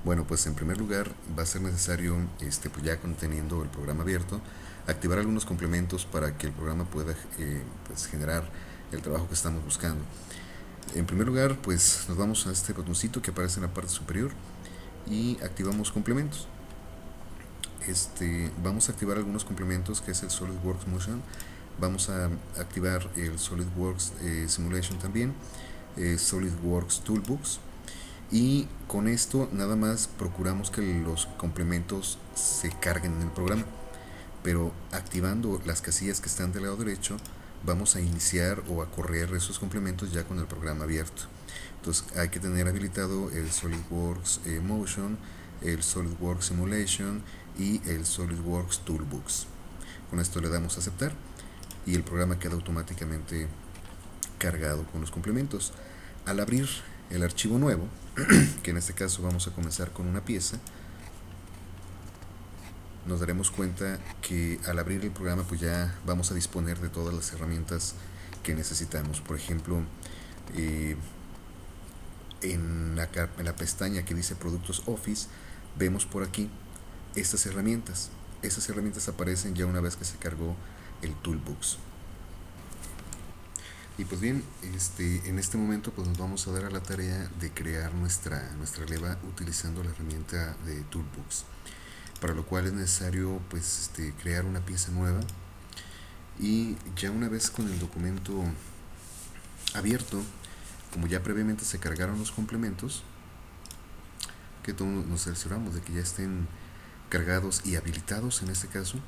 Bueno, pues en primer lugar va a ser necesario, pues ya conteniendo el programa abierto, activar algunos complementos para que el programa pueda pues generar el trabajo que estamos buscando. En primer lugar, pues nos vamos a este botoncito que aparece en la parte superior y activamos complementos. Vamos a activar algunos complementos que es el SolidWorks Motion. Vamos a activar el SolidWorks Simulation también, SolidWorks Toolbox. Y con esto nada más procuramos que los complementos se carguen en el programa. Pero activando las casillas que están del lado derecho, vamos a iniciar o a correr esos complementos ya con el programa abierto. Entonces hay que tener habilitado el SolidWorks Motion, el SolidWorks Simulation y el SolidWorks Toolbox. Con esto le damos a aceptar y el programa queda automáticamente cargado con los complementos. Al abrir el archivo nuevo, que en este caso vamos a comenzar con una pieza, nos daremos cuenta que al abrir el programa pues ya vamos a disponer de todas las herramientas que necesitamos. Por ejemplo, en la pestaña que dice Productos Office, vemos por aquí estas herramientas. Estas herramientas aparecen ya una vez que se cargó el Toolbox. Y pues bien, en este momento pues nos vamos a dar a la tarea de crear nuestra leva utilizando la herramienta de Toolbox, para lo cual es necesario pues crear una pieza nueva. Y ya una vez con el documento abierto, como ya previamente se cargaron los complementos, que todos nos cercioramos de que ya estén cargados y habilitados en este caso,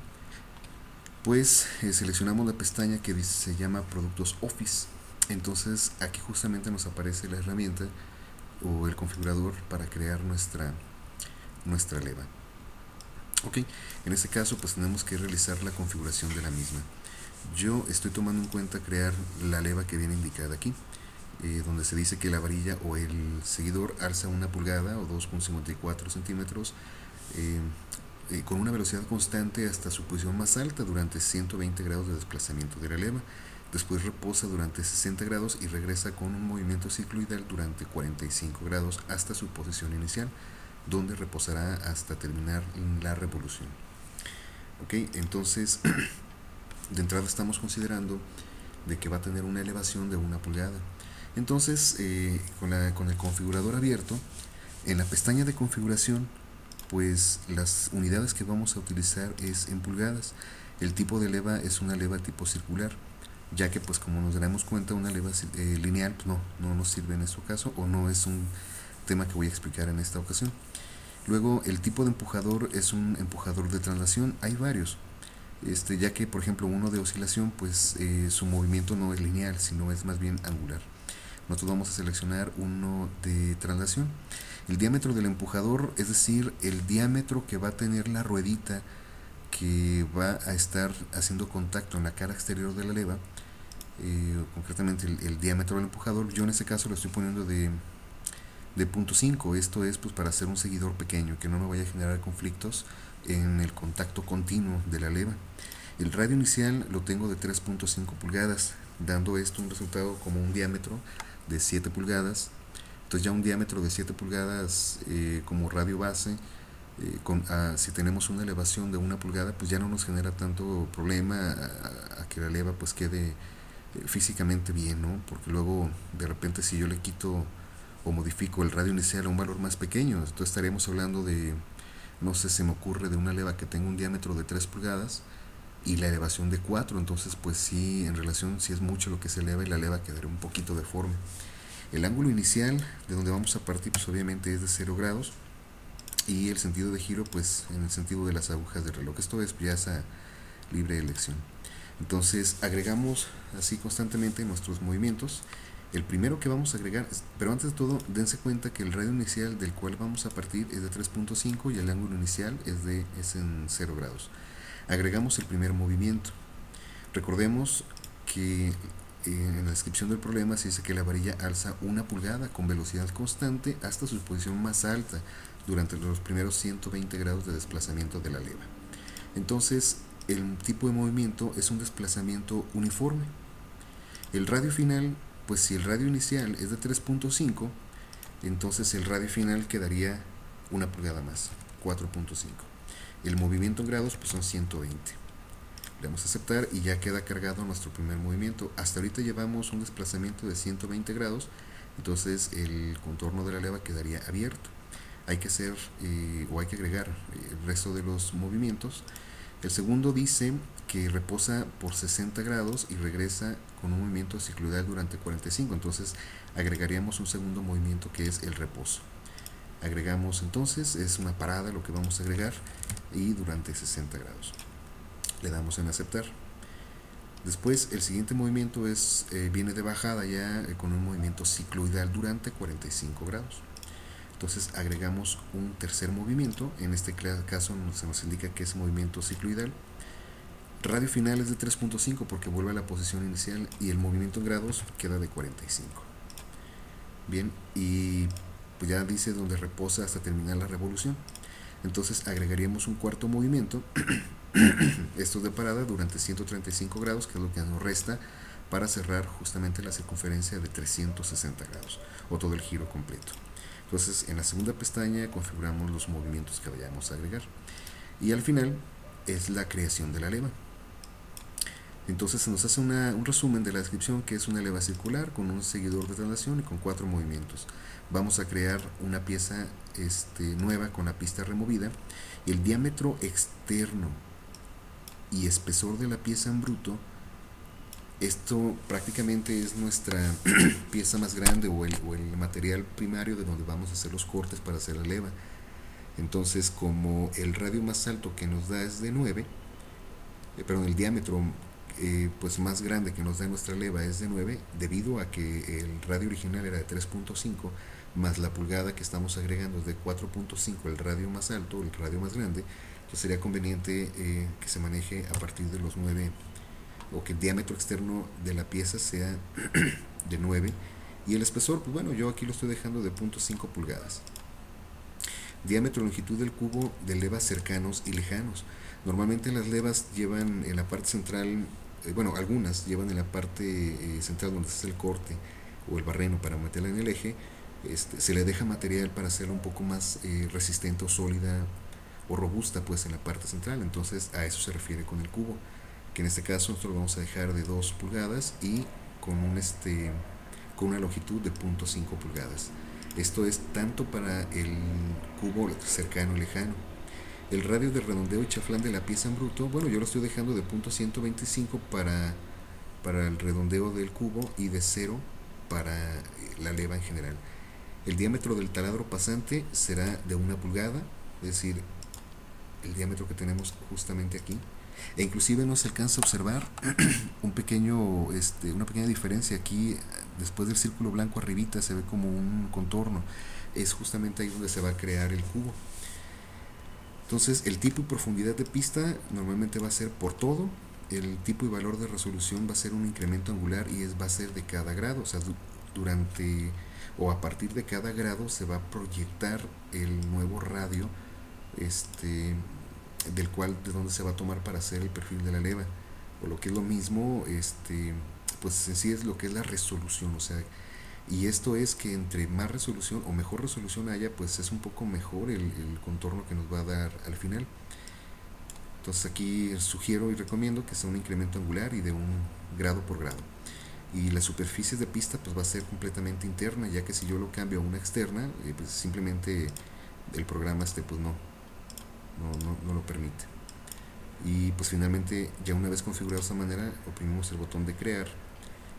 pues seleccionamos la pestaña que se llama Productos Office. Entonces aquí justamente nos aparece la herramienta o el configurador para crear nuestra leva. Ok, en este caso pues tenemos que realizar la configuración de la misma. Yo estoy tomando en cuenta crear la leva que viene indicada aquí, donde se dice que la varilla o el seguidor alza 1 pulgada o 2,54 centímetros con una velocidad constante hasta su posición más alta durante 120 grados de desplazamiento de la leva. Después reposa durante 60 grados y regresa con un movimiento cicloidal durante 45 grados hasta su posición inicial, donde reposará hasta terminar la revolución. Ok, entonces de entrada estamos considerando de que va a tener una elevación de 1 pulgada. Entonces, con el configurador abierto, en la pestaña de configuración, pues las unidades que vamos a utilizar es en pulgadas. El tipo de leva es una leva tipo circular, ya que pues como nos daremos cuenta una leva lineal pues no nos sirve en este caso, o no es un tema que voy a explicar en esta ocasión. Luego el tipo de empujador es un empujador de traslación. Hay varios, ya que por ejemplo uno de oscilación pues su movimiento no es lineal, sino es más bien angular. Nosotros vamos a seleccionar uno de traslación. El diámetro del empujador, es decir, el diámetro que va a tener la ruedita que va a estar haciendo contacto en la cara exterior de la leva, concretamente el diámetro del empujador. Yo en este caso lo estoy poniendo de 0.5. Esto es pues para hacer un seguidor pequeño que no me vaya a generar conflictos en el contacto continuo de la leva. El radio inicial lo tengo de 3.5 pulgadas, dando esto un resultado como un diámetro de 7 pulgadas. Entonces ya un diámetro de 7 pulgadas como radio base, si tenemos una elevación de 1 pulgada, pues ya no nos genera tanto problema a que la leva pues quede físicamente bien, ¿no? Porque luego de repente si yo le quito o modifico el radio inicial a un valor más pequeño, entonces estaríamos hablando de, no sé, se me ocurre de una leva que tenga un diámetro de 3 pulgadas y la elevación de 4, entonces pues sí, en relación si es mucho lo que se eleva y la leva quedaría un poquito deforme. El ángulo inicial de donde vamos a partir pues obviamente es de 0 grados y el sentido de giro pues en el sentido de las agujas del reloj. Esto es ya esa libre elección. Entonces agregamos así constantemente nuestros movimientos. El primero que vamos a agregar, pero antes de todo dense cuenta que el radio inicial del cual vamos a partir es de 3.5 y el ángulo inicial es en 0 grados. Agregamos el primer movimiento. Recordemos que en la descripción del problema se dice que la varilla alza 1 pulgada con velocidad constante hasta su posición más alta durante los primeros 120 grados de desplazamiento de la leva. Entonces el tipo de movimiento es un desplazamiento uniforme. El radio final, pues si el radio inicial es de 3.5, entonces el radio final quedaría una pulgada más, 4.5. El movimiento en grados pues son 120. Le damos a aceptar y ya queda cargado nuestro primer movimiento. Hasta ahorita llevamos un desplazamiento de 120 grados, entonces el contorno de la leva quedaría abierto. Hay que hacer o hay que agregar el resto de los movimientos. El segundo dice que reposa por 60 grados y regresa con un movimiento cicloidal durante 45, entonces agregaríamos un segundo movimiento que es el reposo. Agregamos entonces, es una parada lo que vamos a agregar y durante 60 grados. Le damos en aceptar. Después el siguiente movimiento viene de bajada ya con un movimiento cicloidal durante 45 grados. Entonces agregamos un tercer movimiento, en este caso se nos indica que es movimiento cicloidal. Radio final es de 3.5 porque vuelve a la posición inicial y el movimiento en grados queda de 45. Bien, y pues ya dice donde reposa hasta terminar la revolución. Entonces agregaríamos un cuarto movimiento, esto de parada durante 135 grados, que es lo que nos resta para cerrar justamente la circunferencia de 360 grados o todo el giro completo. Entonces en la segunda pestaña configuramos los movimientos que vayamos a agregar y al final es la creación de la leva. Entonces se nos hace un resumen de la descripción, que es una leva circular con un seguidor de traslación y con 4 movimientos. Vamos a crear una pieza nueva con la pista removida. El diámetro externo y espesor de la pieza en bruto, esto prácticamente es nuestra pieza más grande o el material primario de donde vamos a hacer los cortes para hacer la leva. Entonces, como el radio más alto que nos da es de 9, el diámetro pues más grande que nos da nuestra leva es de 9, debido a que el radio original era de 3.5 más la pulgada que estamos agregando es de 4.5, el radio más alto, el radio más grande, pues sería conveniente que se maneje a partir de los 9, o que el diámetro externo de la pieza sea de 9 y el espesor, pues bueno, yo aquí lo estoy dejando de 0.5 pulgadas. Diámetro y longitud del cubo de levas cercanos y lejanos. Normalmente las levas llevan en la parte central, algunas llevan en la parte central donde está el corte o el barreno para meterla en el eje. Se le deja material para hacerla un poco más resistente o sólida o robusta pues en la parte central. Entonces a eso se refiere con el cubo, que en este caso nosotros lo vamos a dejar de 2 pulgadas y con con una longitud de 0.5 pulgadas. Esto es tanto para el cubo cercano y lejano. El radio de redondeo y chaflán de la pieza en bruto, bueno, yo lo estoy dejando de 0.125 para el redondeo del cubo y de 0 para la leva en general. El diámetro del taladro pasante será de 1 pulgada, es decir, el diámetro que tenemos justamente aquí. E inclusive no se alcanza a observar una pequeña diferencia aquí. Después del círculo blanco arribita se ve como un contorno, es justamente ahí donde se va a crear el cubo. Entonces el tipo y profundidad de pista normalmente va a ser por todo. El tipo y valor de resolución va a ser un incremento angular y va a ser de cada grado, o sea, a partir de cada grado se va a proyectar el nuevo radio de donde se va a tomar para hacer el perfil de la leva, o lo que es lo mismo, pues en sí es lo que es la resolución, o sea, y esto es que entre más resolución o mejor resolución haya, pues es un poco mejor el contorno que nos va a dar al final. Entonces aquí sugiero y recomiendo que sea un incremento angular y de 1 grado por grado. Y la superficie de pista pues va a ser completamente interna, ya que si yo lo cambio a una externa, pues simplemente el programa pues no lo permite. Y pues finalmente, ya una vez configurado de esta manera, oprimimos el botón de crear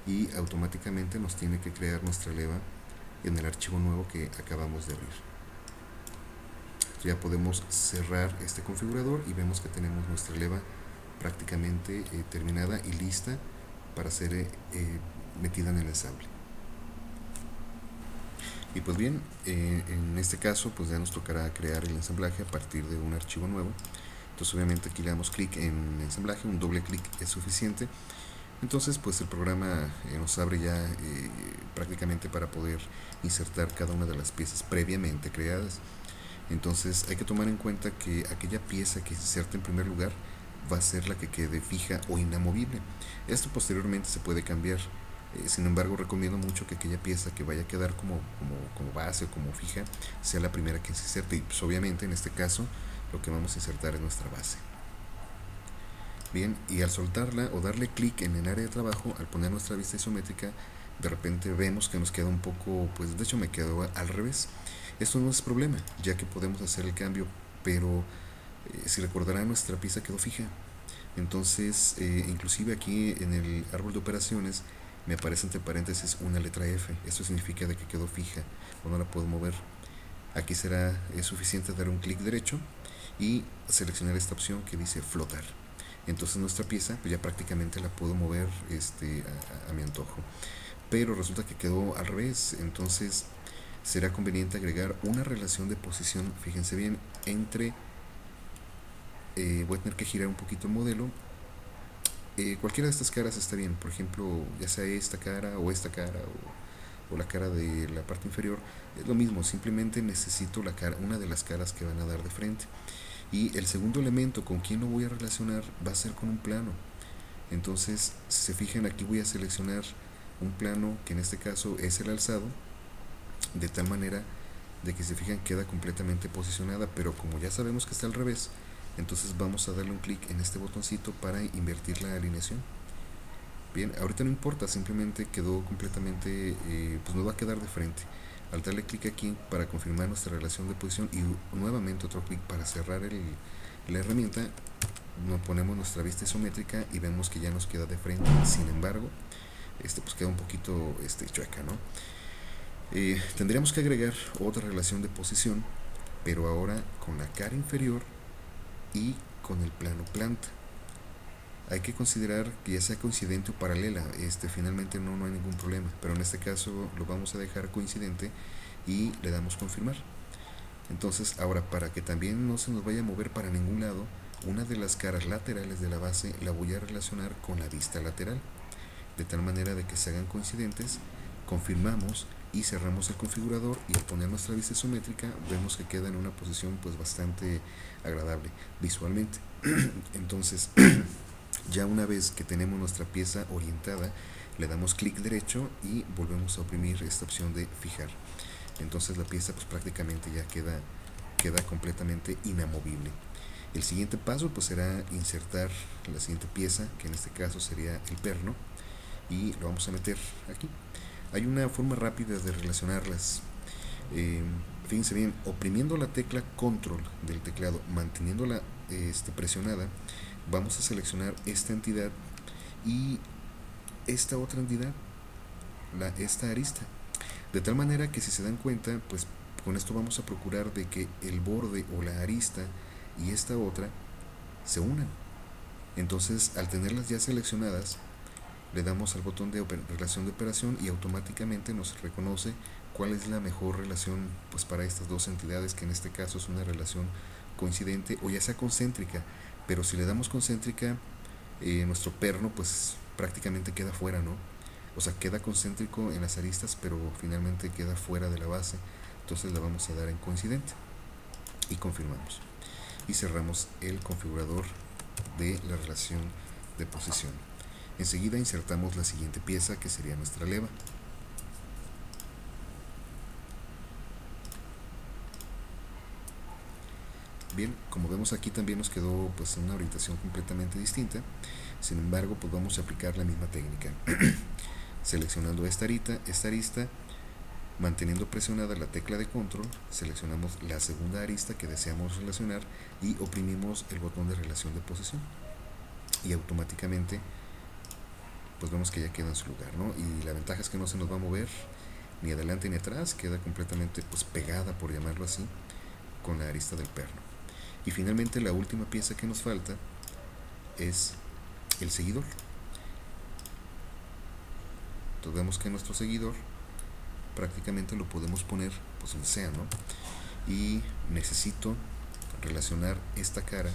y automáticamente nos tiene que crear nuestra leva en el archivo nuevo que acabamos de abrir. Ya podemos cerrar este configurador y vemos que tenemos nuestra leva prácticamente terminada y lista para ser metida en el ensamble. Y pues bien, en este caso pues ya nos tocará crear el ensamblaje a partir de un archivo nuevo. Entonces obviamente aquí le damos clic en ensamblaje, un doble clic es suficiente. Entonces pues el programa nos abre ya prácticamente para poder insertar cada una de las piezas previamente creadas. Entonces hay que tomar en cuenta que aquella pieza que se inserta en primer lugar va a ser la que quede fija o inamovible. Esto posteriormente se puede cambiar. Sin embargo, recomiendo mucho que aquella pieza que vaya a quedar como base o como fija sea la primera que se inserte. Y pues obviamente en este caso lo que vamos a insertar es nuestra base. Bien, y al soltarla o darle clic en el área de trabajo, al poner nuestra vista isométrica, de repente vemos que nos queda un poco, pues de hecho me quedó al revés. Esto no es problema, ya que podemos hacer el cambio, pero si recordarán, nuestra pieza quedó fija. Entonces, inclusive aquí en el árbol de operaciones me aparece entre paréntesis una letra F. Esto significa de que quedó fija o no la puedo mover. Aquí será suficiente dar un clic derecho y seleccionar esta opción que dice flotar. Entonces nuestra pieza pues ya prácticamente la puedo mover a mi antojo. Pero resulta que quedó al revés. Entonces será conveniente agregar una relación de posición, fíjense bien, entre voy a tener que girar un poquito el modelo. Cualquiera de estas caras está bien, por ejemplo, ya sea esta cara o la cara de la parte inferior, es lo mismo, simplemente necesito una de las caras que van a dar de frente. Y el segundo elemento con quien lo voy a relacionar va a ser con un plano. Entonces, si se fijan, aquí voy a seleccionar un plano que en este caso es el alzado, de tal manera de que, si se fijan, queda completamente posicionada, pero como ya sabemos que está al revés, entonces vamos a darle un clic en este botoncito para invertir la alineación. Bien, ahorita no importa, simplemente quedó completamente, pues nos va a quedar de frente. Al darle clic aquí para confirmar nuestra relación de posición y nuevamente otro clic para cerrar la herramienta, nos ponemos nuestra vista isométrica y vemos que ya nos queda de frente. Sin embargo, pues queda un poquito chueca, ¿no? Tendríamos que agregar otra relación de posición, pero ahora con la cara inferior y con el plano planta. Hay que considerar que ya sea coincidente o paralela, finalmente no hay ningún problema, pero en este caso lo vamos a dejar coincidente y le damos confirmar. Entonces ahora, para que también no se nos vaya a mover para ningún lado, una de las caras laterales de la base la voy a relacionar con la vista lateral, de tal manera de que se hagan coincidentes. Confirmamos y cerramos el configurador, y al poner nuestra vista isométrica vemos que queda en una posición pues bastante agradable visualmente. Entonces ya una vez que tenemos nuestra pieza orientada, le damos clic derecho y volvemos a oprimir esta opción de fijar. Entonces la pieza pues prácticamente ya queda completamente inamovible. El siguiente paso pues será insertar la siguiente pieza, que en este caso sería el perno, y lo vamos a meter aquí. Hay una forma rápida de relacionarlas. Fíjense bien, oprimiendo la tecla control del teclado, manteniéndola presionada, vamos a seleccionar esta entidad y esta otra entidad, esta arista, de tal manera que, si se dan cuenta, pues con esto vamos a procurar de que el borde o la arista y esta otra se unan. Entonces, al tenerlas ya seleccionadas, le damos al botón de relación de operación y automáticamente nos reconoce cuál es la mejor relación pues para estas dos entidades, que en este caso es una relación coincidente o ya sea concéntrica. Pero si le damos concéntrica, nuestro perno pues prácticamente queda fuera, ¿no? O sea, queda concéntrico en las aristas, pero finalmente queda fuera de la base. Entonces le vamos a dar en coincidente y confirmamos. Y cerramos el configurador de la relación de posición. Enseguida insertamos la siguiente pieza, que sería nuestra leva. Bien, como vemos aquí también nos quedó pues una orientación completamente distinta. Sin embargo, pues vamos a aplicar la misma técnica. Seleccionando esta arista, manteniendo presionada la tecla de control, seleccionamos la segunda arista que deseamos relacionar y oprimimos el botón de relación de posición. Y automáticamente pues vemos que ya queda en su lugar, ¿no? Y la ventaja es que no se nos va a mover ni adelante ni atrás, queda completamente pues pegada, por llamarlo así, con la arista del perno. Y finalmente la última pieza que nos falta es el seguidor. Entonces vemos que nuestro seguidor prácticamente lo podemos poner pues donde sea, ¿no? Y necesito relacionar esta cara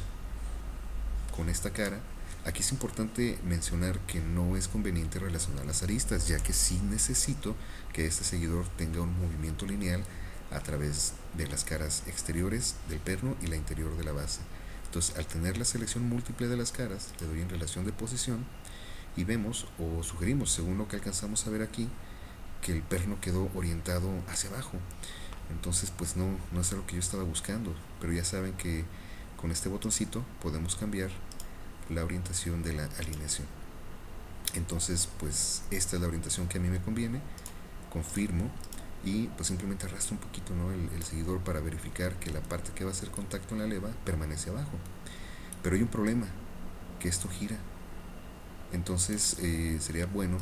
con esta cara. Aquí es importante mencionar que no es conveniente relacionar las aristas, ya que sí necesito que este seguidor tenga un movimiento lineal a través de las caras exteriores del perno y la interior de la base. Entonces, al tener la selección múltiple de las caras, le doy en relación de posición y vemos o sugerimos, según lo que alcanzamos a ver aquí, que el perno quedó orientado hacia abajo. Entonces pues no es lo que yo estaba buscando, pero ya saben que con este botoncito podemos cambiar la orientación de la alineación. Entonces pues esta es la orientación que a mí me conviene, confirmo y pues simplemente arrastro un poquito, ¿no?, el seguidor para verificar que la parte que va a hacer contacto en la leva permanece abajo. Pero hay un problema, que esto gira. Entonces sería bueno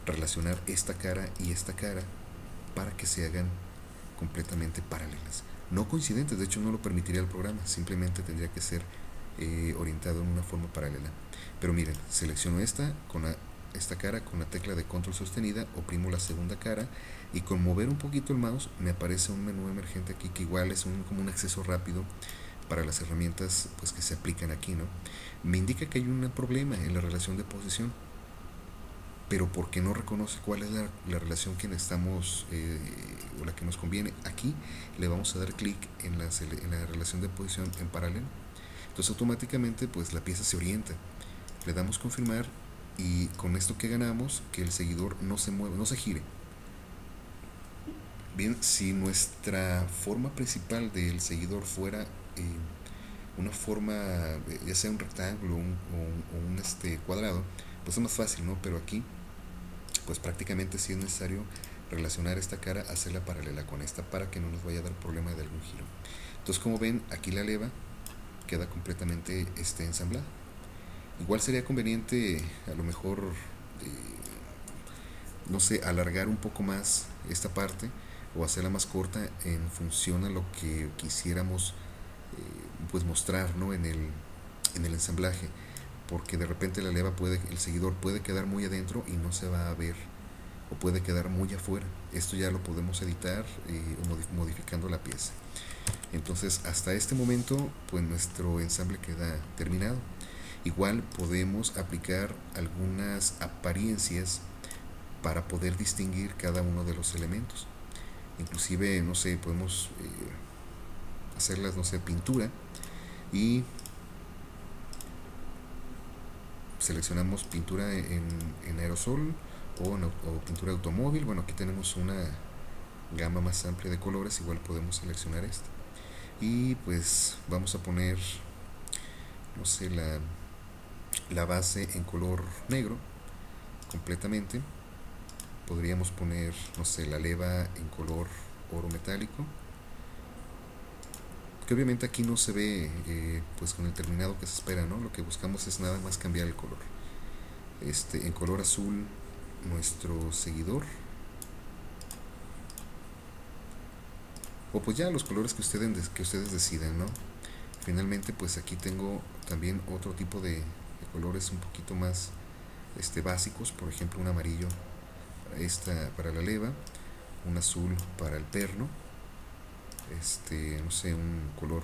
relacionar esta cara y esta cara para que se hagan completamente paralelas. No coincidentes, de hecho no lo permitiría el programa, simplemente tendría que ser orientado en una forma paralela. Pero miren, selecciono esta cara con la tecla de control sostenida, oprimo la segunda cara y con mover un poquito el mouse me aparece un menú emergente aquí que igual es como un acceso rápido para las herramientas pues que se aplican aquí, ¿no? Me indica que hay un problema en la relación de posición, pero porque no reconoce cuál es la relación que necesitamos o la que nos conviene. Aquí le vamos a dar clic en la relación de posición en paralelo. Entonces automáticamente pues la pieza se orienta. Le damos confirmar y con esto que ganamos, que el seguidor no se mueva, no se gire. Bien, si nuestra forma principal del seguidor fuera una forma, ya sea un rectángulo o un cuadrado, pues es más fácil, ¿no? Pero aquí pues prácticamente sí es necesario relacionar esta cara, hacerla paralela con esta para que no nos vaya a dar problema de algún giro. Entonces, como ven, aquí la leva queda completamente ensamblada. Igual sería conveniente a lo mejor no sé, alargar un poco más esta parte o hacerla más corta en función a lo que quisiéramos pues mostrar, ¿no?, en el ensamblaje, porque de repente la leva el seguidor puede quedar muy adentro y no se va a ver, o puede quedar muy afuera. Esto ya lo podemos editar modificando la pieza. Entonces hasta este momento pues nuestro ensamble queda terminado. Igual podemos aplicar algunas apariencias para poder distinguir cada uno de los elementos. Inclusive, no sé, podemos hacerlas, no sé, pintura, y seleccionamos pintura en aerosol o pintura de automóvil. Bueno, aquí tenemos una gama más amplia de colores, igual podemos seleccionar esta. Y pues vamos a poner, no sé, la base en color negro completamente. Podríamos poner, no sé, la leva en color oro metálico, que obviamente aquí no se ve pues con el terminado que se espera, ¿no? Lo que buscamos es nada más cambiar el color. En color azul nuestro seguidor, o pues ya los colores que ustedes decidan, ¿no? Finalmente pues aquí tengo también otro tipo de colores un poquito más básicos, por ejemplo un amarillo para la leva, un azul para el perno, no sé, un color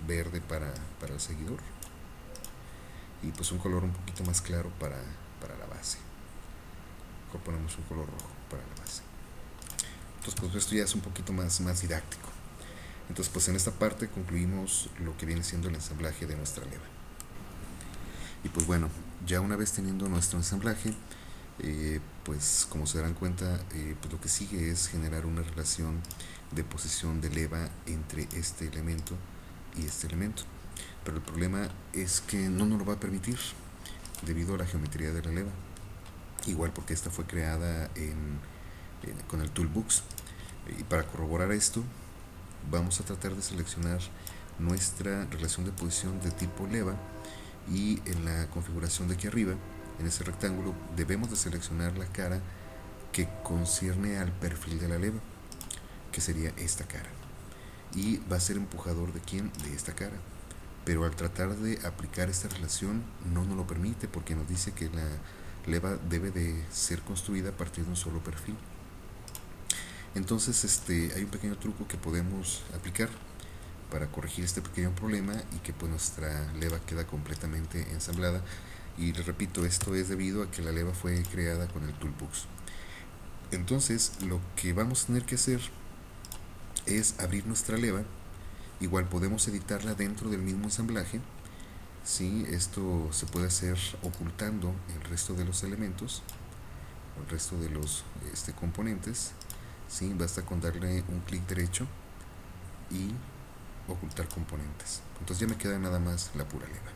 verde para el seguidor, y pues un color un poquito más claro para la base. Mejor ponemos un color rojo para la base. Entonces pues esto ya es un poquito más didáctico. Entonces pues en esta parte concluimos lo que viene siendo el ensamblaje de nuestra leva. Y pues bueno, ya una vez teniendo nuestro ensamblaje, pues como se darán cuenta, pues lo que sigue es generar una relación de posición de leva entre este elemento y este elemento. Pero el problema es que no nos lo va a permitir debido a la geometría de la leva. Igual porque esta fue creada con el Toolbox. Y para corroborar esto, vamos a tratar de seleccionar nuestra relación de posición de tipo leva, y en la configuración de aquí arriba, en ese rectángulo, debemos de seleccionar la cara que concierne al perfil de la leva, que sería esta cara, y va a ser empujador de quién, de esta cara. Pero al tratar de aplicar esta relación no nos lo permite, porque nos dice que la leva debe de ser construida a partir de un solo perfil. Entonces hay un pequeño truco que podemos aplicar para corregir este pequeño problema y que pues nuestra leva queda completamente ensamblada. Y les repito, esto es debido a que la leva fue creada con el Toolbox. Entonces lo que vamos a tener que hacer es abrir nuestra leva. Igual podemos editarla dentro del mismo ensamblaje, ¿sí? Esto se puede hacer ocultando el resto de los elementos, el resto de los componentes, ¿sí? Basta con darle un clic derecho y ocultar componentes. Entonces ya me queda nada más la pura leva.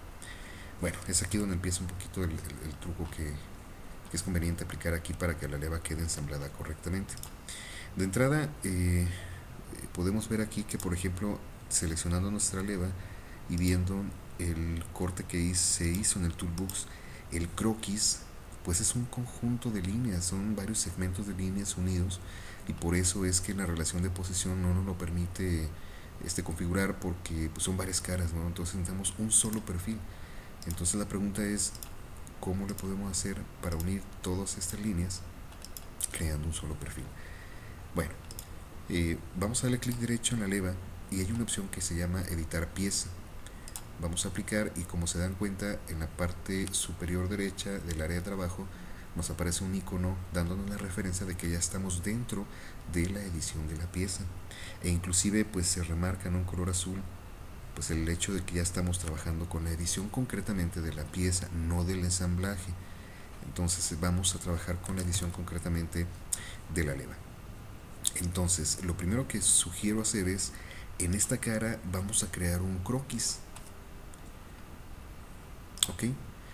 Bueno, es aquí donde empieza un poquito el truco que es conveniente aplicar aquí para que la leva quede ensamblada correctamente. De entrada, podemos ver aquí que, por ejemplo, seleccionando nuestra leva y viendo el corte que se hizo en el Toolbox, el croquis, pues es un conjunto de líneas, son varios segmentos de líneas unidos, y por eso es que la relación de posición no nos lo permite configurar, porque pues son varias caras, ¿no? Entonces necesitamos un solo perfil. Entonces la pregunta es, ¿cómo le podemos hacer para unir todas estas líneas creando un solo perfil? Bueno, vamos a darle clic derecho en la leva y hay una opción que se llama editar pieza. Vamos a aplicar, y como se dan cuenta, en la parte superior derecha del área de trabajo nos aparece un icono dándonos la referencia de que ya estamos dentro de la edición de la pieza, e inclusive pues se remarca en un color azul pues el hecho de que ya estamos trabajando con la edición concretamente de la pieza, no del ensamblaje. Entonces vamos a trabajar con la edición concretamente de la leva. Entonces lo primero que sugiero hacer es, en esta cara vamos a crear un croquis. Ok,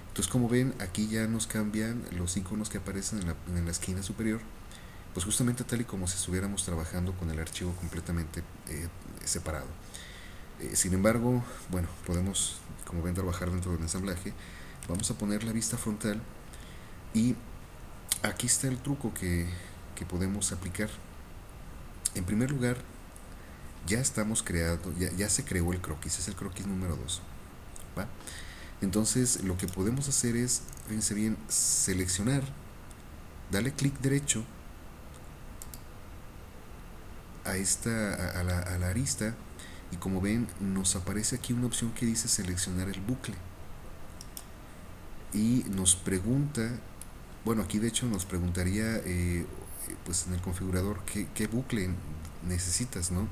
entonces como ven, aquí ya nos cambian los iconos que aparecen en la esquina superior, pues justamente tal y como si estuviéramos trabajando con el archivo completamente separado. Sin embargo, bueno, podemos, como ven, trabajar dentro del ensamblaje. Vamos a poner la vista frontal, y aquí está el truco que podemos aplicar. En primer lugar, ya estamos creando, ya se creó el croquis, es el croquis número 2, ¿va? Entonces lo que podemos hacer es, fíjense bien, seleccionar, darle clic derecho a la arista, y como ven nos aparece aquí una opción que dice seleccionar el bucle, y nos pregunta, bueno, aquí de hecho nos preguntaría pues en el configurador qué bucle necesitas, ¿no?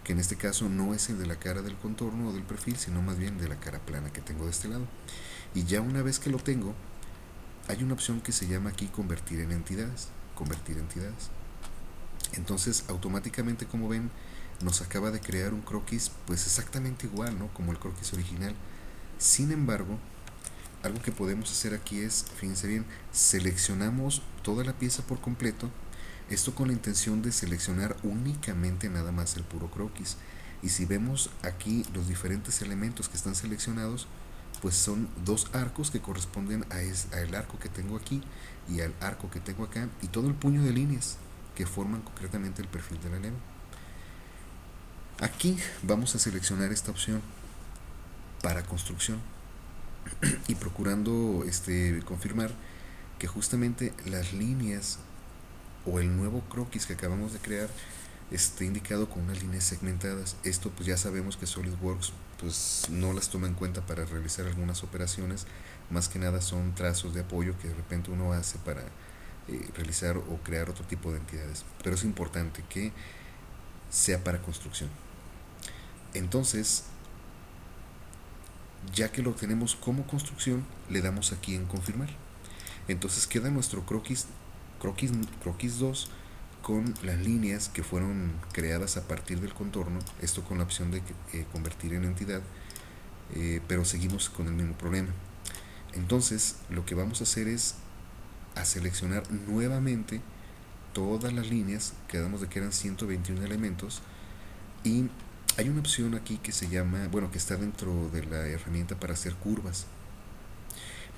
Que en este caso no es el de la cara del contorno o del perfil, sino más bien de la cara plana que tengo de este lado. Y ya una vez que lo tengo, hay una opción que se llama aquí convertir en entidades, entonces automáticamente, como ven, nos acaba de crear un croquis pues exactamente igual, ¿no? Como el croquis original. Sin embargo, algo que podemos hacer aquí es, fíjense bien, seleccionamos toda la pieza por completo, esto con la intención de seleccionar únicamente nada más el puro croquis. Y si vemos aquí los diferentes elementos que están seleccionados, pues son dos arcos que corresponden al arco que tengo aquí y al arco que tengo acá, y todo el puño de líneas que forman concretamente el perfil de la leva. Aquí vamos a seleccionar esta opción para construcción, y procurando confirmar que justamente las líneas o el nuevo croquis que acabamos de crear esté indicado con unas líneas segmentadas. Esto pues ya sabemos que SolidWorks pues no las toma en cuenta para realizar algunas operaciones, más que nada son trazos de apoyo que de repente uno hace para realizar o crear otro tipo de entidades, pero es importante que sea para construcción. Entonces, ya que lo tenemos como construcción, le damos aquí en confirmar. Entonces queda nuestro croquis 2 con las líneas que fueron creadas a partir del contorno, esto con la opción de convertir en entidad, pero seguimos con el mismo problema. Entonces lo que vamos a hacer es a seleccionar nuevamente todas las líneas, quedamos de que eran 121 elementos, y hay una opción aquí que se llama, bueno, que está dentro de la herramienta para hacer curvas.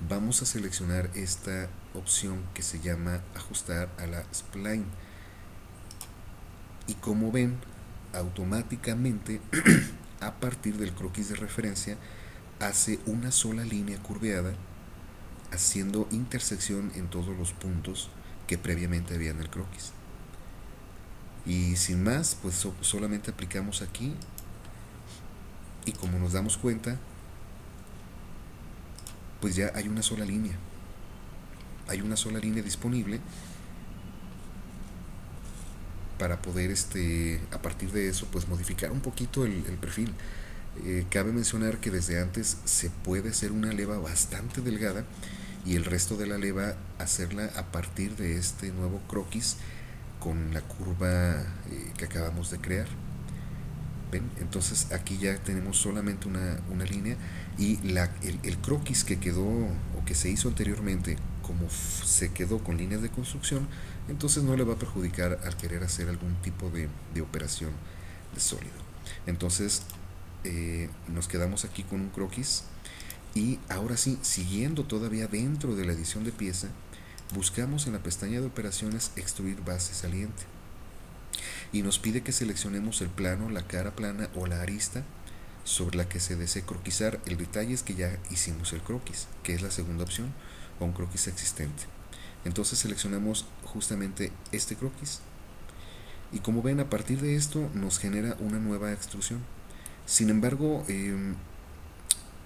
Vamos a seleccionar esta opción que se llama ajustar a la spline, y como ven, automáticamente a partir del croquis de referencia hace una sola línea curveada, haciendo intersección en todos los puntos que previamente había en el croquis. Y sin más, pues solamente aplicamos aquí, y como nos damos cuenta, pues ya hay una sola línea. Hay una sola línea disponible para poder a partir de eso pues modificar un poquito el perfil. Cabe mencionar que desde antes se puede hacer una leva bastante delgada y el resto de la leva hacerla a partir de este nuevo croquis con la curva que acabamos de crear. ¿Ven? Entonces aquí ya tenemos solamente una línea y el croquis que quedó o que se hizo anteriormente, como se quedó con líneas de construcción, entonces no le va a perjudicar al querer hacer algún tipo de operación de sólido. Entonces nos quedamos aquí con un croquis y ahora sí, siguiendo todavía dentro de la edición de pieza, buscamos en la pestaña de operaciones extruir base saliente y nos pide que seleccionemos el plano, la cara plana o la arista sobre la que se desee croquisar. El detalle es que ya hicimos el croquis, que es la segunda opción, o un croquis existente. Entonces seleccionamos justamente este croquis y como ven, a partir de esto nos genera una nueva extrusión. Sin embargo,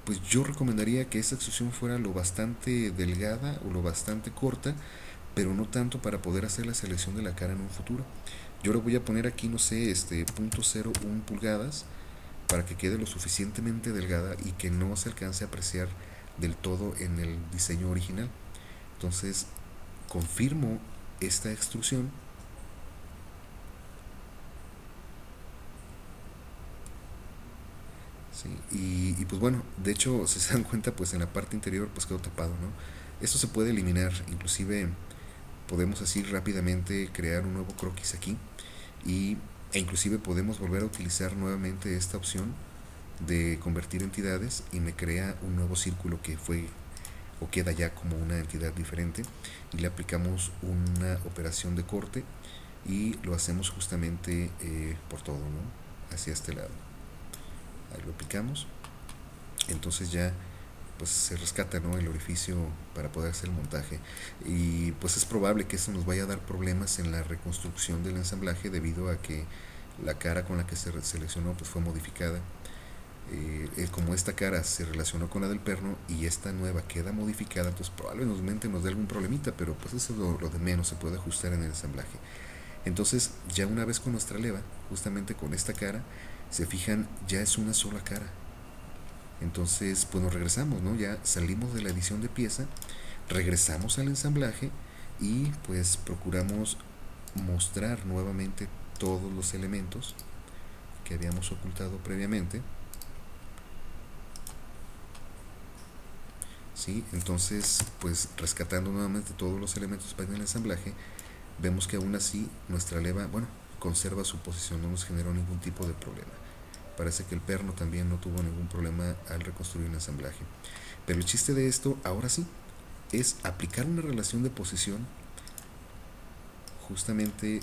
pues yo recomendaría que esta extrusión fuera lo bastante delgada o lo bastante corta, pero no tanto para poder hacer la selección de la cara en un futuro. Yo le voy a poner aquí, no sé, 0.01 pulgadas para que quede lo suficientemente delgada y que no se alcance a apreciar del todo en el diseño original. Entonces confirmo esta extrusión ¿sí? Y pues bueno, de hecho, si se dan cuenta, pues en la parte interior pues quedó tapado, ¿no? Esto se puede eliminar, inclusive podemos así rápidamente crear un nuevo croquis aquí y, e inclusive podemos volver a utilizar nuevamente esta opción de convertir entidades y me crea un nuevo círculo que fue o queda ya como una entidad diferente y le aplicamos una operación de corte y lo hacemos justamente por todo, ¿no? Hacia este lado. Ahí lo aplicamos. Entonces ya pues se rescata, ¿no?, el orificio para poder hacer el montaje y pues es probable que esto nos vaya a dar problemas en la reconstrucción del ensamblaje debido a que la cara con la que se seleccionó pues fue modificada. Como esta cara se relacionó con la del perno y esta nueva queda modificada, entonces probablemente nos dé algún problemita, pero pues eso es lo de menos, se puede ajustar en el ensamblaje. Entonces ya una vez con nuestra leva, justamente con esta cara, se fijan, ya es una sola cara. Entonces pues nos regresamos, ¿no? Ya salimos de la edición de pieza, regresamos al ensamblaje y pues procuramos mostrar nuevamente todos los elementos que habíamos ocultado previamente. ¿Sí? Entonces, pues rescatando nuevamente todos los elementos para el ensamblaje, vemos que aún así nuestra leva, bueno, conserva su posición, no nos generó ningún tipo de problema. Parece que el perno también no tuvo ningún problema al reconstruir el ensamblaje. Pero el chiste de esto, ahora sí, es aplicar una relación de posición justamente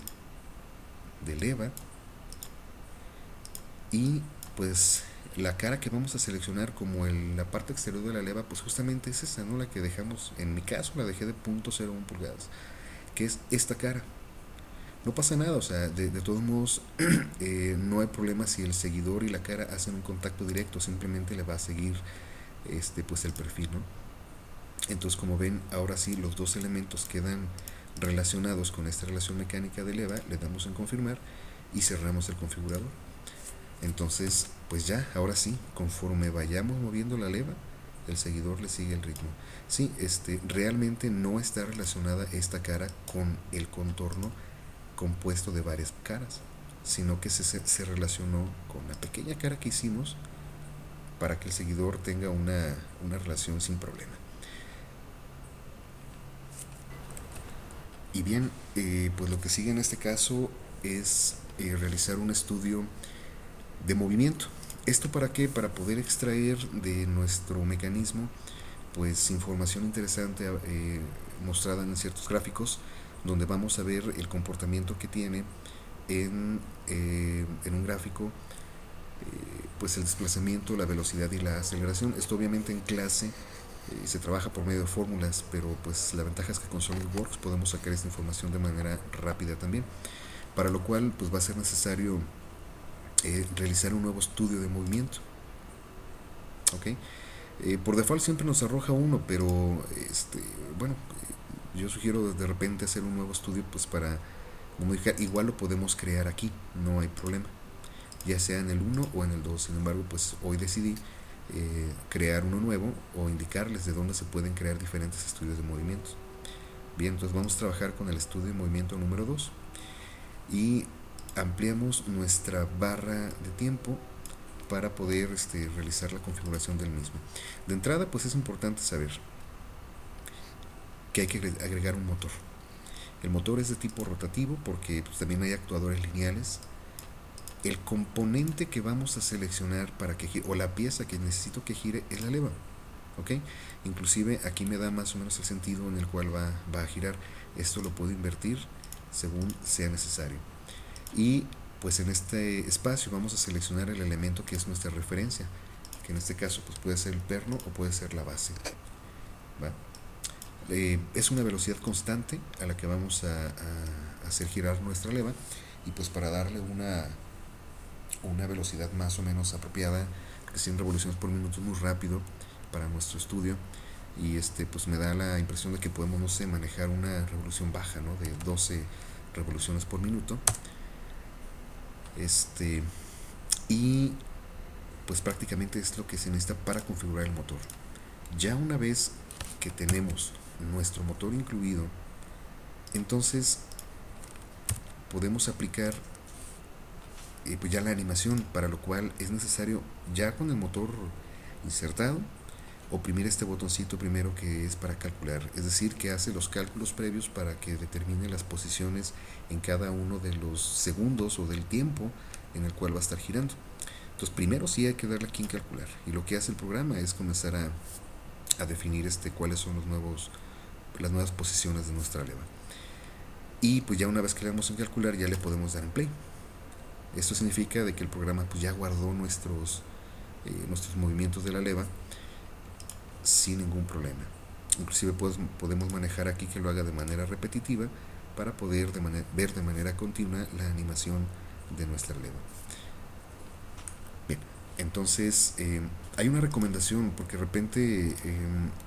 de leva y pues la cara que vamos a seleccionar como la parte exterior de la leva pues justamente es esa, ¿no? La que dejamos, en mi caso la dejé de 0.01 pulgadas, que es esta cara. No pasa nada, o sea, de todos modos no hay problema si el seguidor y la cara hacen un contacto directo, simplemente le va a seguir pues el perfil, ¿no? Entonces como ven, ahora sí los dos elementos quedan relacionados con esta relación mecánica de leva, le damos en confirmar y cerramos el configurador. Entonces pues ya, ahora sí, conforme vayamos moviendo la leva, el seguidor le sigue el ritmo. Sí, realmente no está relacionada esta cara con el contorno compuesto de varias caras, sino que se relacionó con la pequeña cara que hicimos para que el seguidor tenga una relación sin problema. Y bien, pues lo que sigue en este caso es realizar un estudio de movimiento. ¿Esto para qué? Para poder extraer de nuestro mecanismo pues información interesante mostrada en ciertos gráficos, donde vamos a ver el comportamiento que tiene en un gráfico pues el desplazamiento, la velocidad y la aceleración. Esto obviamente en clase se trabaja por medio de fórmulas, pero pues la ventaja es que con SolidWorks podemos sacar esta información de manera rápida también, para lo cual pues va a ser necesario realizar un nuevo estudio de movimiento. ¿Ok? Por default siempre nos arroja uno, pero bueno, yo sugiero de repente hacer un nuevo estudio pues para modificar. Igual lo podemos crear aquí, no hay problema. ya sea en el 1 o en el 2. Sin embargo, pues hoy decidí crear uno nuevo o indicarles de dónde se pueden crear diferentes estudios de movimientos. Bien, entonces vamos a trabajar con el estudio de movimiento número 2 y ampliamos nuestra barra de tiempo para poder realizar la configuración del mismo. De entrada, pues es importante saber que hay que agregar un motor. El motor es de tipo rotativo porque pues, también hay actuadores lineales. El componente que vamos a seleccionar para que gire, o la pieza que necesito que gire, es la leva. ¿Ok? Inclusive aquí me da más o menos el sentido en el cual va a girar. Esto lo puedo invertir según sea necesario. Y pues en este espacio vamos a seleccionar el elemento que es nuestra referencia, que en este caso pues puede ser el perno o puede ser la base. ¿Va? Es una velocidad constante a la que vamos a hacer girar nuestra leva, y pues para darle una velocidad más o menos apropiada, que 100 revoluciones por minuto es muy rápido para nuestro estudio, y pues me da la impresión de que podemos, no sé, manejar una revolución baja, ¿no? De 12 revoluciones por minuto. Y pues prácticamente es lo que se necesita para configurar el motor. Ya una vez que tenemos nuestro motor incluido, entonces podemos aplicar pues ya la animación, para lo cual es necesario, ya con el motor insertado, oprimir este botoncito primero, que es para calcular, es decir, que hace los cálculos previos para que determine las posiciones en cada uno de los segundos o del tiempo en el cual va a estar girando. Entonces primero sí hay que darle aquí en calcular, y lo que hace el programa es comenzar a definir cuáles son las nuevas posiciones de nuestra leva. Y pues ya una vez que le damos en calcular, ya le podemos dar en play. Esto significa de que el programa pues ya guardó nuestros movimientos de la leva sin ningún problema. Inclusive podemos manejar aquí que lo haga de manera repetitiva para poder ver de manera continua la animación de nuestra leva. Bien, entonces hay una recomendación, porque de repente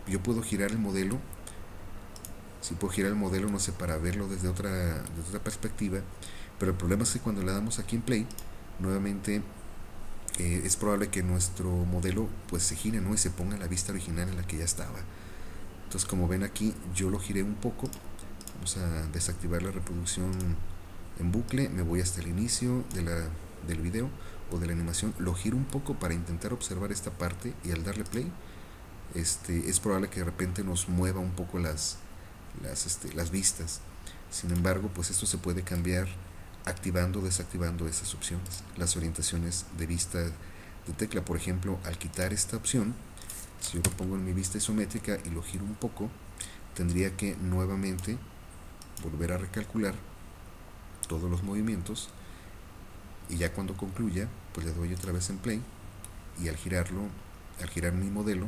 yo puedo girar el modelo. Si puedo girar el modelo, no sé, para verlo desde otra perspectiva, pero el problema es que cuando le damos aquí en play, nuevamente es probable que nuestro modelo pues se gire, ¿no? Y se ponga en la vista original en la que ya estaba. Entonces, como ven aquí, yo lo giré un poco. Vamos a desactivar la reproducción en bucle, me voy hasta el inicio del video o de la animación, lo giro un poco para intentar observar esta parte, y al darle play es probable que de repente nos mueva un poco las vistas. Sin embargo, pues esto se puede cambiar activando o desactivando esas opciones. Las orientaciones de vista de tecla, por ejemplo, al quitar esta opción, si yo lo pongo en mi vista isométrica y lo giro un poco, tendría que nuevamente volver a recalcular todos los movimientos, y ya cuando concluya pues le doy otra vez en play, y al girar mi modelo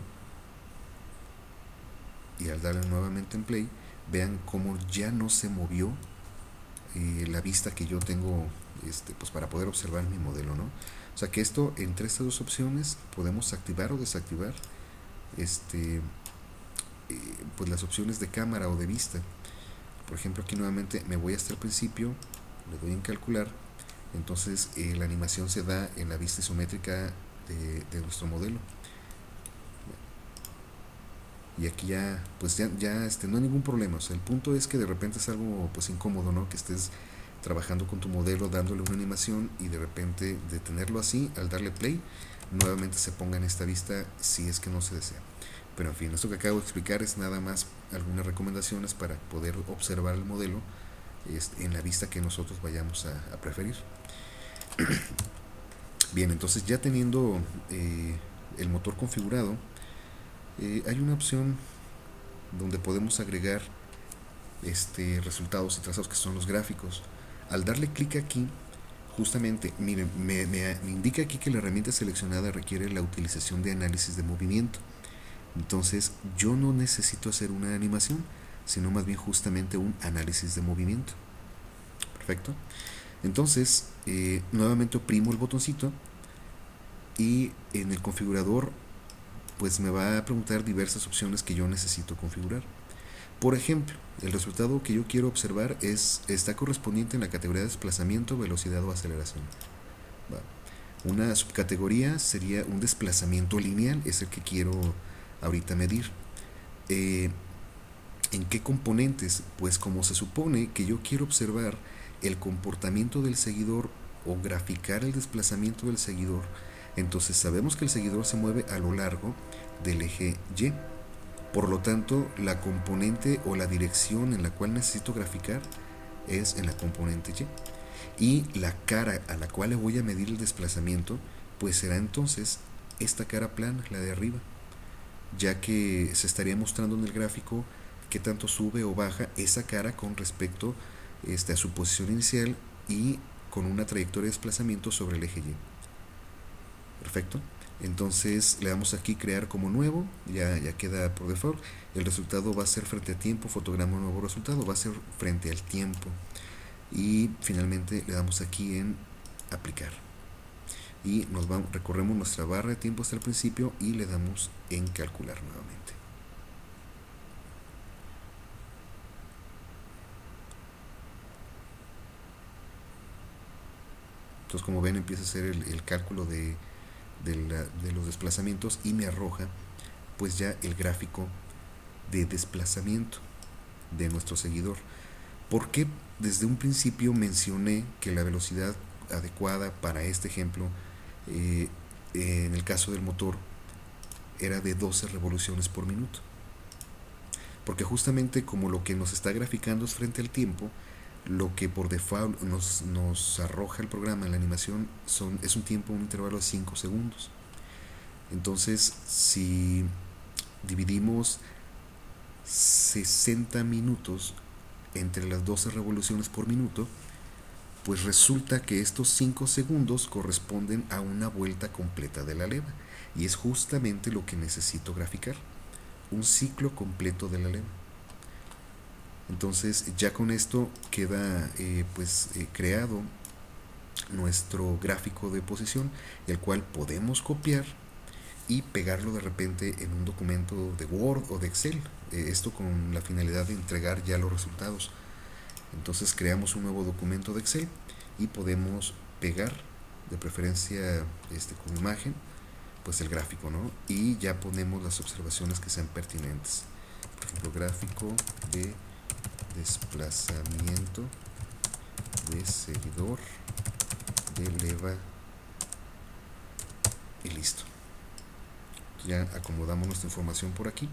y al darle nuevamente en play, vean cómo ya no se movió la vista que yo tengo pues para poder observar mi modelo, ¿no? O sea que esto, entre estas dos opciones, podemos activar o desactivar pues las opciones de cámara o de vista. Por ejemplo, aquí nuevamente me voy hasta el principio, le doy en calcular, entonces la animación se da en la vista isométrica de nuestro modelo. Y aquí ya pues ya no hay ningún problema. O sea, el punto es que de repente es algo pues incómodo, ¿no? Que estés trabajando con tu modelo, dándole una animación, y de repente detenerlo así, al darle play, nuevamente se ponga en esta vista, si es que no se desea. Pero en fin, esto que acabo de explicar es nada más algunas recomendaciones para poder observar el modelo en la vista que nosotros vayamos a preferir. Bien, entonces ya teniendo el motor configurado, hay una opción donde podemos agregar resultados y trazados, que son los gráficos. Al darle clic aquí, justamente, miren, me indica aquí que la herramienta seleccionada requiere la utilización de análisis de movimiento. Entonces yo no necesito hacer una animación, sino más bien justamente un análisis de movimiento. Perfecto. Entonces nuevamente oprimo el botoncito, y en el configurador pues me va a preguntar diversas opciones que yo necesito configurar. Por ejemplo, el resultado que yo quiero observar está correspondiente en la categoría de desplazamiento, velocidad o aceleración. Una subcategoría sería un desplazamiento lineal, es el que quiero ahorita medir. ¿En qué componentes? Pues como se supone que yo quiero observar el comportamiento del seguidor o graficar el desplazamiento del seguidor, entonces sabemos que el seguidor se mueve a lo largo del eje Y. Por lo tanto, la componente o la dirección en la cual necesito graficar es en la componente Y. Y la cara a la cual le voy a medir el desplazamiento, pues será entonces esta cara plana, la de arriba, ya que se estaría mostrando en el gráfico qué tanto sube o baja esa cara con respecto a su posición inicial y con una trayectoria de desplazamiento sobre el eje Y. Perfecto. Entonces le damos aquí crear como nuevo, ya queda por default. El resultado va a ser frente a tiempo, fotograma nuevo resultado, va a ser frente al tiempo. Y finalmente le damos aquí en aplicar. Y recorremos nuestra barra de tiempo hasta el principio y le damos en calcular nuevamente. Entonces, como ven, empieza a hacer el cálculo de los desplazamientos y me arroja pues ya el gráfico de desplazamiento de nuestro seguidor. ¿Por qué desde un principio mencioné que la velocidad adecuada para este ejemplo, en el caso del motor, era de 12 revoluciones por minuto? Porque justamente como lo que nos está graficando es frente al tiempo, lo que por default nos arroja el programa en la animación es un tiempo, un intervalo de 5 segundos. Entonces, si dividimos 60 minutos entre las 12 revoluciones por minuto, pues resulta que estos 5 segundos corresponden a una vuelta completa de la leva. Y es justamente lo que necesito graficar, un ciclo completo de la leva. Entonces ya con esto queda creado nuestro gráfico de posición, el cual podemos copiar y pegarlo de repente en un documento de Word o de Excel, esto con la finalidad de entregar ya los resultados. Entonces creamos un nuevo documento de Excel y podemos pegar, de preferencia con imagen, pues el gráfico, ¿no? Y ya ponemos las observaciones que sean pertinentes. Por ejemplo, gráfico de desplazamiento de seguidor de leva y listo. Ya acomodamos nuestra información por aquí,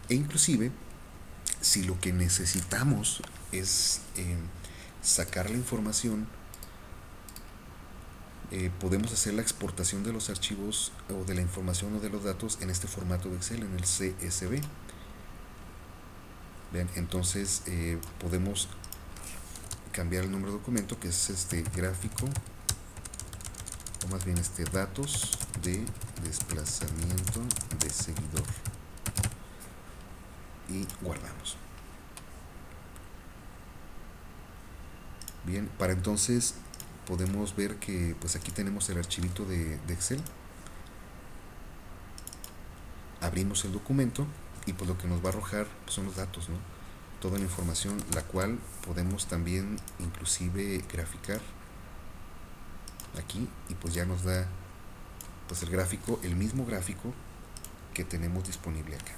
e inclusive si lo que necesitamos es sacar la información, podemos hacer la exportación de los archivos o de la información o de los datos en este formato de Excel, en el CSV. Bien, entonces podemos cambiar el nombre de documento, que es gráfico, o más bien datos de desplazamiento de seguidor, y guardamos. Bien, para entonces podemos ver que pues aquí tenemos el archivito de Excel. Abrimos el documento y pues lo que nos va a arrojar pues son los datos, ¿no? Toda la información, la cual podemos también inclusive graficar aquí, y pues ya nos da pues el gráfico, el mismo gráfico que tenemos disponible acá,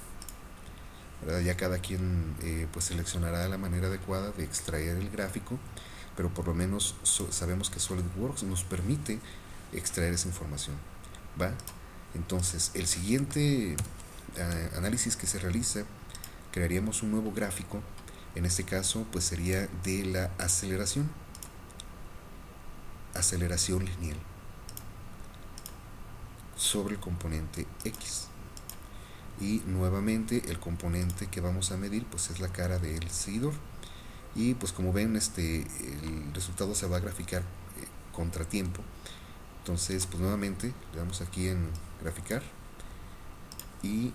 ¿verdad? Ya cada quien pues seleccionará la manera adecuada de extraer el gráfico, pero por lo menos sabemos que SolidWorks nos permite extraer esa información, ¿va? Entonces el siguiente análisis que se realiza, crearíamos un nuevo gráfico. En este caso pues sería de la aceleración lineal sobre el componente X, y nuevamente el componente que vamos a medir pues es la cara del seguidor, y pues como ven el resultado se va a graficar contratiempo. Entonces pues nuevamente le damos aquí en graficar y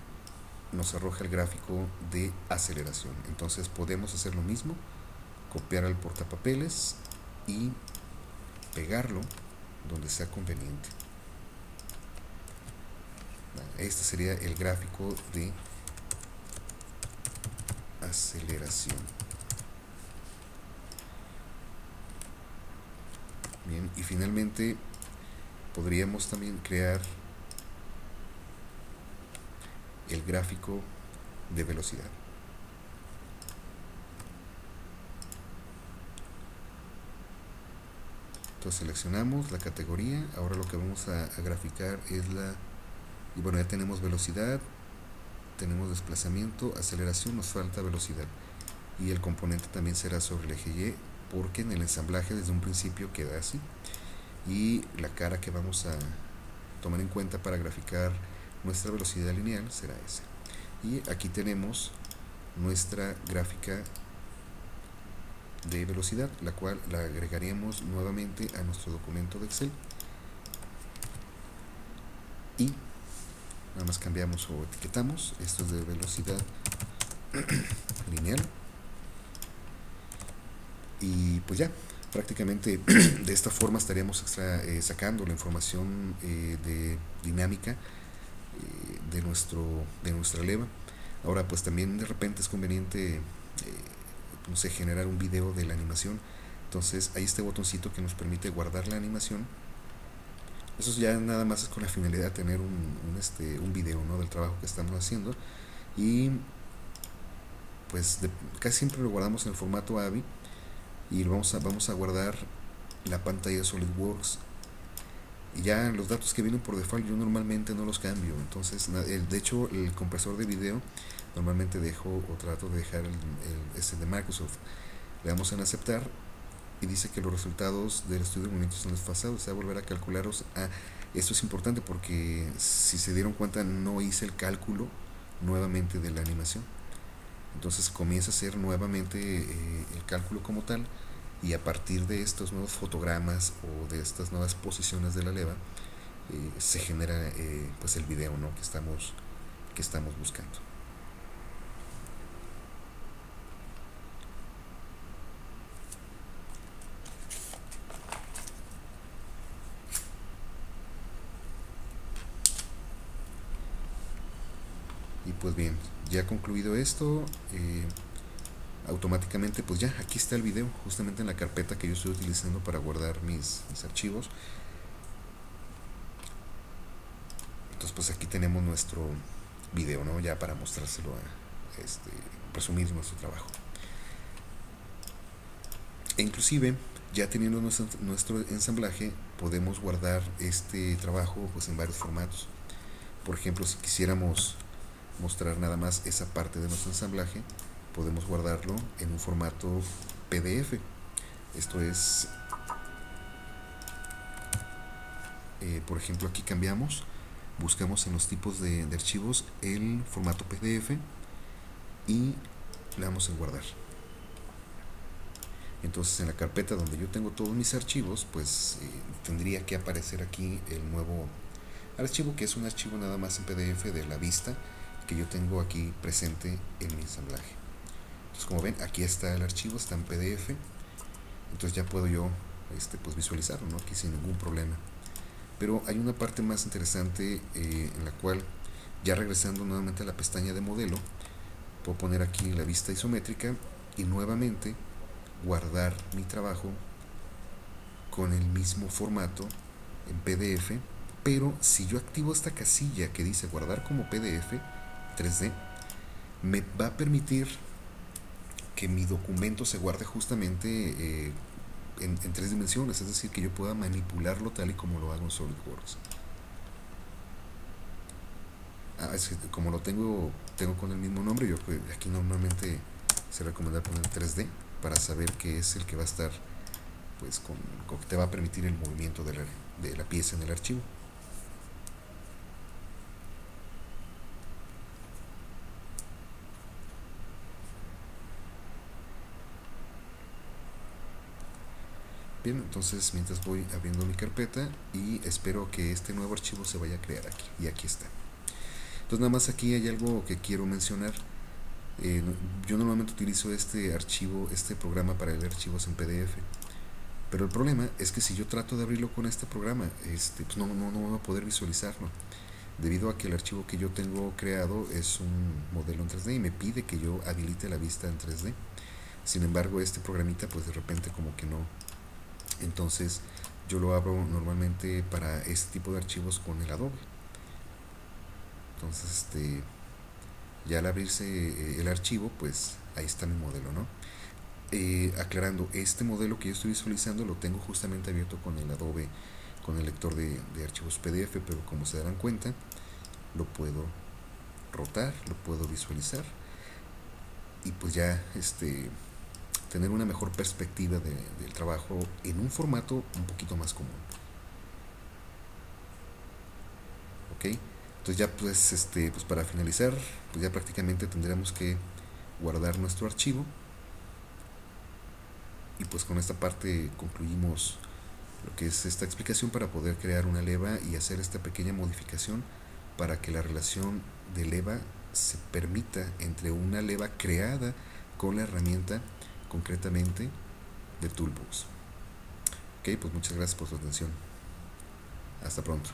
nos arroja el gráfico de aceleración. Entonces podemos hacer lo mismo, copiar al portapapeles y pegarlo donde sea conveniente. Este sería el gráfico de aceleración. Bien, y finalmente podríamos también crear el gráfico de velocidad. Entonces seleccionamos la categoría. Ahora lo que vamos a graficar es y bueno, ya tenemos velocidad, tenemos desplazamiento, aceleración, nos falta velocidad. Y el componente también será sobre el eje Y, porque en el ensamblaje desde un principio queda así. Y la cara que vamos a tomar en cuenta para graficar nuestra velocidad lineal será esa. Y aquí tenemos nuestra gráfica de velocidad, la cual la agregaríamos nuevamente a nuestro documento de Excel y nada más cambiamos o etiquetamos. Esto es de velocidad lineal y pues ya prácticamente de esta forma estaríamos sacando la información de dinámica de nuestra leva. Ahora pues también de repente es conveniente no sé, generar un video de la animación. Entonces hay este botoncito que nos permite guardar la animación. Eso ya nada más es con la finalidad de tener un video, ¿no?, del trabajo que estamos haciendo. Y pues casi siempre lo guardamos en el formato AVI y vamos a guardar la pantalla de SolidWorks. Y ya los datos que vienen por default yo normalmente no los cambio. Entonces de hecho el compresor de video normalmente trato de dejar este de Microsoft. Le damos en aceptar y dice que los resultados del estudio de movimientos son desfasados. Se va a volver a calcularlos. Esto es importante porque si se dieron cuenta no hice el cálculo nuevamente de la animación. Entonces comienza a hacer nuevamente el cálculo como tal, y a partir de estos nuevos fotogramas o de estas nuevas posiciones de la leva se genera pues el video, ¿no?, que estamos buscando. Y pues bien, ya concluido esto, automáticamente pues ya aquí está el video, justamente en la carpeta que yo estoy utilizando para guardar mis archivos. Entonces pues aquí tenemos nuestro video, ¿no?, ya para mostrárselo presumir nuestro trabajo. E inclusive ya teniendo nuestro ensamblaje podemos guardar este trabajo pues en varios formatos. Por ejemplo, si quisiéramos mostrar nada más esa parte de nuestro ensamblaje, podemos guardarlo en un formato PDF. Esto es por ejemplo, aquí buscamos en los tipos de archivos el formato PDF y le damos en guardar. Entonces en la carpeta donde yo tengo todos mis archivos pues tendría que aparecer aquí el nuevo archivo, que es un archivo nada más en PDF de la vista que yo tengo aquí presente en mi ensamblaje. Entonces como ven, aquí está el archivo, está en PDF. Entonces ya puedo yo pues visualizarlo, ¿no?, aquí sin ningún problema. Pero hay una parte más interesante en la cual, ya regresando nuevamente a la pestaña de modelo, puedo poner aquí la vista isométrica y nuevamente guardar mi trabajo con el mismo formato en PDF. Pero si yo activo esta casilla que dice guardar como PDF 3D, me va a permitir que mi documento se guarde justamente en 3 dimensiones, es decir, que yo pueda manipularlo tal y como lo hago en SolidWorks. Es que como lo tengo con el mismo nombre, yo aquí normalmente se recomienda poner 3D para saber que es el que va a estar pues con que te va a permitir el movimiento de la pieza en el archivo. Bien, entonces mientras voy abriendo mi carpeta y espero que este nuevo archivo se vaya a crear aquí, y aquí está. Entonces nada más aquí hay algo que quiero mencionar. Yo normalmente utilizo este programa para leer archivos en PDF, pero el problema es que si yo trato de abrirlo con este programa, pues no voy a poder visualizarlo, debido a que el archivo que yo tengo creado es un modelo en 3D y me pide que yo habilite la vista en 3D. Sin embargo, este programita pues de repente como que no. Entonces yo lo abro normalmente para este tipo de archivos con el Adobe. Entonces, ya al abrirse el archivo, pues ahí está mi modelo, ¿no? Aclarando, este modelo que yo estoy visualizando lo tengo justamente abierto con el Adobe, con el lector de archivos PDF, pero como se darán cuenta, lo puedo rotar, lo puedo visualizar y pues ya tener una mejor perspectiva del trabajo en un formato un poquito más común. ¿Ok? Entonces ya pues para finalizar, pues ya prácticamente tendremos que guardar nuestro archivo y pues con esta parte concluimos lo que es esta explicación para poder crear una leva y hacer esta pequeña modificación para que la relación de leva se permita entre una leva creada con la herramienta concretamente de Toolbox. Ok, pues muchas gracias por su atención. Hasta pronto.